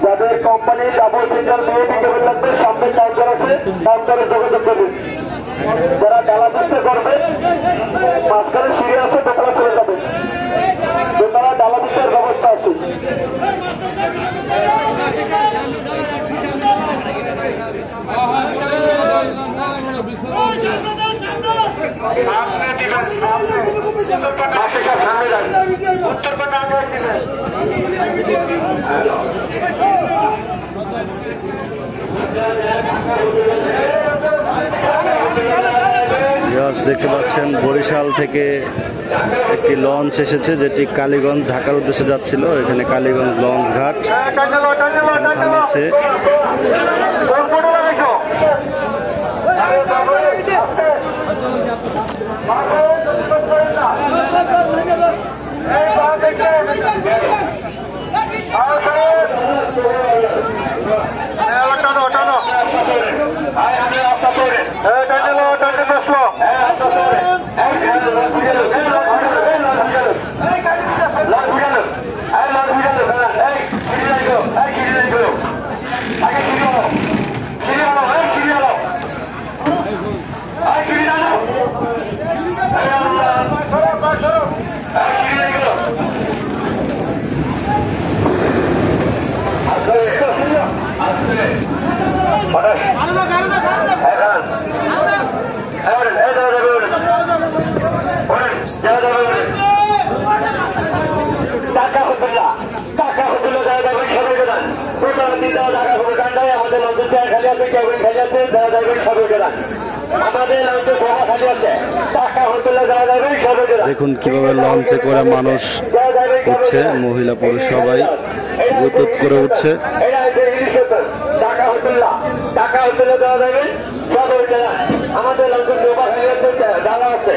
যাদের company double single BAP কেবল লাগবে সামনে কাউন্টার আছে, কাউন্টারে যোগাযোগ করবে। যারা ডালা চেষ্টা করবে মাঝখানে সিঁড়ি আছে, দোতলা চলে যাবে, দোতলা ডালা দিতে ব্যবস্থা আছে। দেখতে পাচ্ছেন বরিশাল থেকে একটি লঞ্চ এসেছে, যেটি কালীগঞ্জ ঢাকার উদ্দেশ্যে যাচ্ছিল। এখানে কালীগঞ্জ লঞ্চ ঘাট থামিয়েছে। দেখুন কিভাবে লঞ্চে করে মানুষ উঠছে, মহিলা পুরুষ সবাই গুতুত করে উঠছে। আমাদের লঞ্চে ডালা আছে।